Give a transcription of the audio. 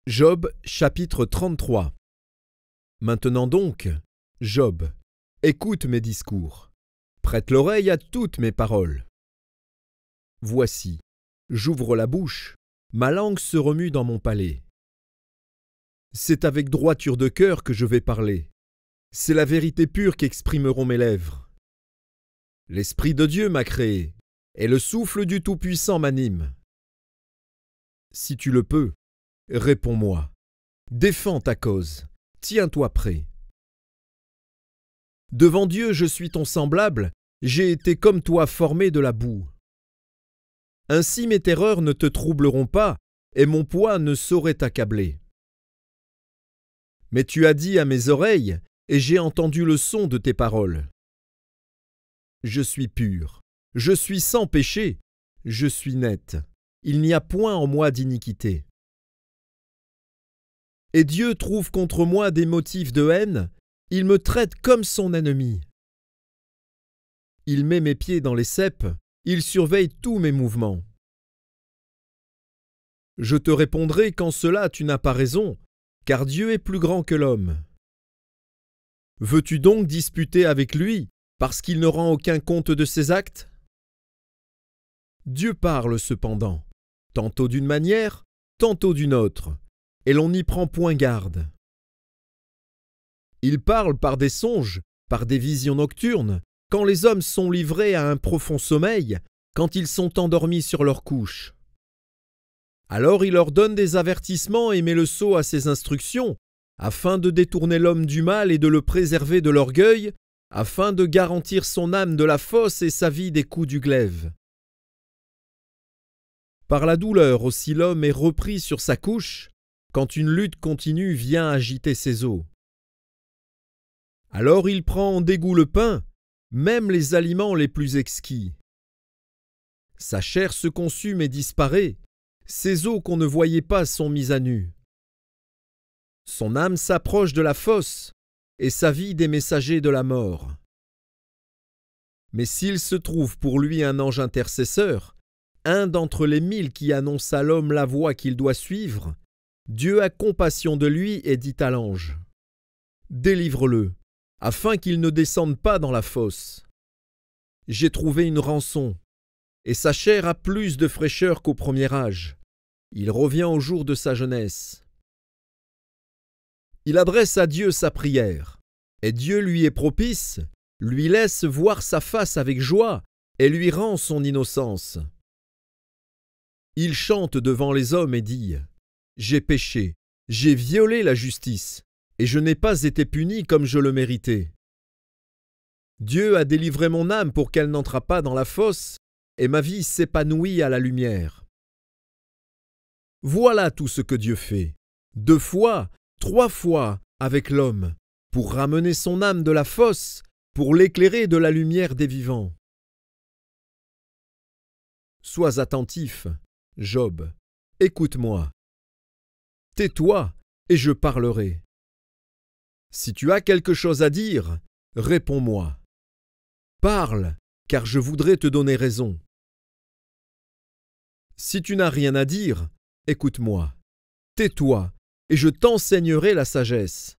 Job chapitre 33. Maintenant donc, Job, écoute mes discours, prête l'oreille à toutes mes paroles. Voici, j'ouvre la bouche, ma langue se remue dans mon palais. C'est avec droiture de cœur que je vais parler, c'est la vérité pure qu'exprimeront mes lèvres. L'Esprit de Dieu m'a créé, et le souffle du Tout-Puissant m'anime. Si tu le peux, réponds-moi, défends ta cause, tiens-toi prêt. Devant Dieu je suis ton semblable, j'ai été comme toi formé de la boue. Ainsi mes terreurs ne te troubleront pas, et mon poids ne saurait t'accabler. Mais tu as dit à mes oreilles, et j'ai entendu le son de tes paroles. Je suis pur, je suis sans péché, je suis net, il n'y a point en moi d'iniquité. Et Dieu trouve contre moi des motifs de haine, il me traite comme son ennemi. Il met mes pieds dans les ceps, il surveille tous mes mouvements. Je te répondrai qu'en cela tu n'as pas raison, car Dieu est plus grand que l'homme. Veux-tu donc disputer avec lui, parce qu'il ne rend aucun compte de ses actes? Dieu parle cependant, tantôt d'une manière, tantôt d'une autre, et l'on n'y prend point garde. Il parle par des songes, par des visions nocturnes, quand les hommes sont livrés à un profond sommeil, quand ils sont endormis sur leur couche. Alors il leur donne des avertissements et met le sceau à ses instructions, afin de détourner l'homme du mal et de le préserver de l'orgueil, afin de garantir son âme de la fosse et sa vie des coups du glaive. Par la douleur aussi l'homme est repris sur sa couche, quand une lutte continue vient agiter ses os. Alors il prend en dégoût le pain, même les aliments les plus exquis. Sa chair se consume et disparaît, ses os qu'on ne voyait pas sont mis à nu. Son âme s'approche de la fosse, et sa vie des messagers de la mort. Mais s'il se trouve pour lui un ange intercesseur, un d'entre les 1000 qui annonce à l'homme la voie qu'il doit suivre, Dieu a compassion de lui et dit à l'ange: délivre-le, afin qu'il ne descende pas dans la fosse. J'ai trouvé une rançon, et sa chair a plus de fraîcheur qu'au premier âge. Il revient au jour de sa jeunesse. Il adresse à Dieu sa prière, et Dieu lui est propice, lui laisse voir sa face avec joie, et lui rend son innocence. Il chante devant les hommes et dit: j'ai péché, j'ai violé la justice, et je n'ai pas été puni comme je le méritais. Dieu a délivré mon âme pour qu'elle n'entrât pas dans la fosse, et ma vie s'épanouit à la lumière. Voilà tout ce que Dieu fait, 2 fois, 3 fois avec l'homme, pour ramener son âme de la fosse, pour l'éclairer de la lumière des vivants. Sois attentif, Job, écoute-moi. Tais-toi, et je parlerai. Si tu as quelque chose à dire, réponds-moi. Parle, car je voudrais te donner raison. Si tu n'as rien à dire, écoute-moi. Tais-toi, et je t'enseignerai la sagesse.